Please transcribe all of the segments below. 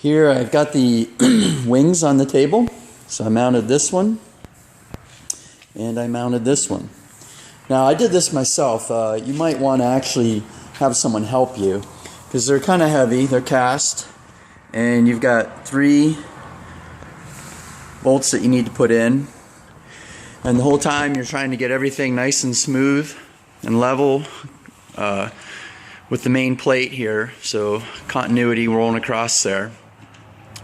Here I've got the wings on the table. So I mounted this one and I mounted this one. Now I did this myself. You might want to actually have someone help you because they're kind of heavy. They're cast and you've got 3 bolts that you need to put in, and the whole time you're trying to get everything nice and smooth and level with the main plate here, so continuity rolling across there.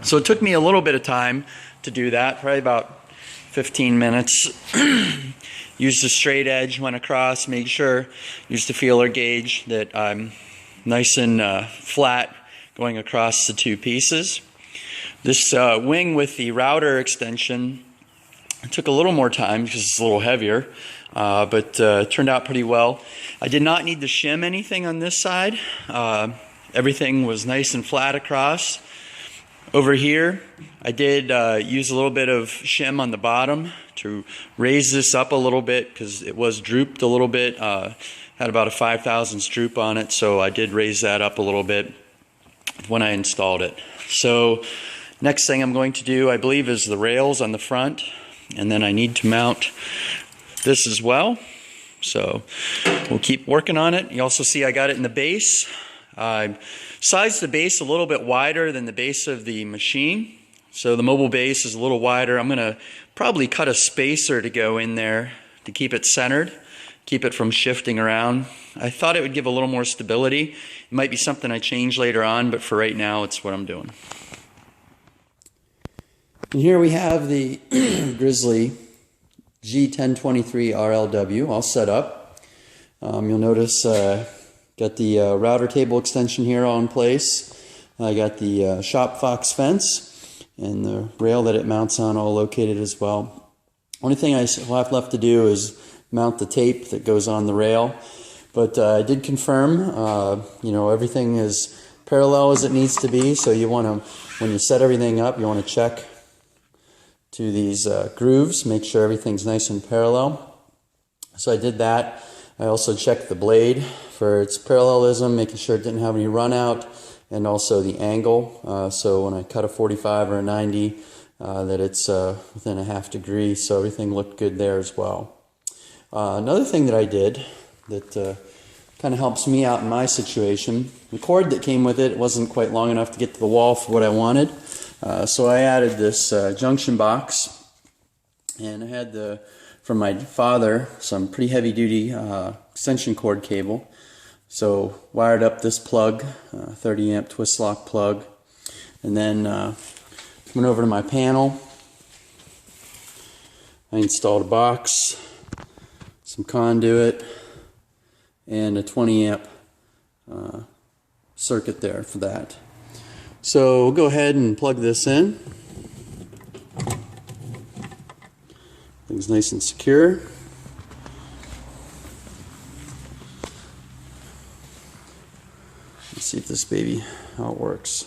So it took me a little bit of time to do that, probably about 15 minutes. Used the straight edge, went across, made sure, used the feeler gauge that I'm nice and flat going across the 2 pieces. This wing with the router extension took a little more time because it's a little heavier, but turned out pretty well. I did not need to shim anything on this side. Everything was nice and flat across. Over here, I did use a little bit of shim on the bottom to raise this up a little bit because it was drooped a little bit. Had about a 5/1000 droop on it, so I did raise that up a little bit when I installed it. So next thing I'm going to do, I believe, is the rails on the front, and then I need to mount this as well. So we'll keep working on it. You also see I got it in the base. I sized the base a little bit wider than the base of the machine. So the mobile base is a little wider. I'm going to probably cut a spacer to go in there to keep it centered, keep it from shifting around. I thought it would give a little more stability. It might be something I change later on, but for right now, it's what I'm doing. And here we have the Grizzly G1023 RLW all set up. You'll notice got the router table extension here all in place. I got the shop fox fence and the rail that it mounts on all located as well. Only thing I will have left to do is mount the tape that goes on the rail. But I did confirm, everything is parallel as it needs to be. So you want to, when you set everything up, you want to check to these grooves, make sure everything's nice and parallel. So I did that. I also checked the blade for its parallelism, making sure it didn't have any run out, and also the angle. So when I cut a 45 or a 90, that it's within a ½ degree, so everything looked good there as well. Another thing that I did that kind of helps me out in my situation, the cord that came with it wasn't quite long enough to get to the wall for what I wanted. So I added this junction box, and I had from my father some pretty heavy duty extension cord cable. So wired up this plug, 30 amp twist lock plug, and then went over to my panel. I installed a box, some conduit, and a 20 amp circuit there for that. So we'll go ahead and plug this in. Things nice and secure. Let's see if this baby, how it works.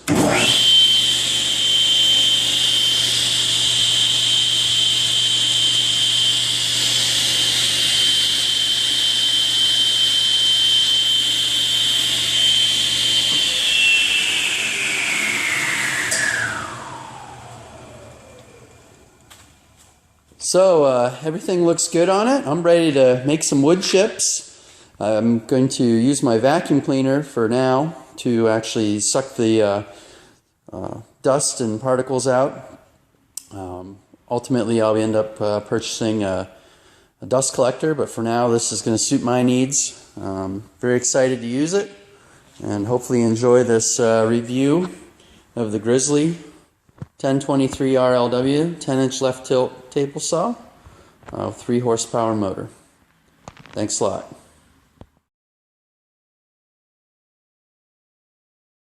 So everything looks good on it. I'm ready to make some wood chips. I'm going to use my vacuum cleaner for now to actually suck the dust and particles out. Ultimately I'll end up purchasing a dust collector, but for now this is going to suit my needs. Very excited to use it, and hopefully enjoy this review of the Grizzly 1023 RLW 10-inch left tilt table saw, 3 horsepower motor. Thanks a lot.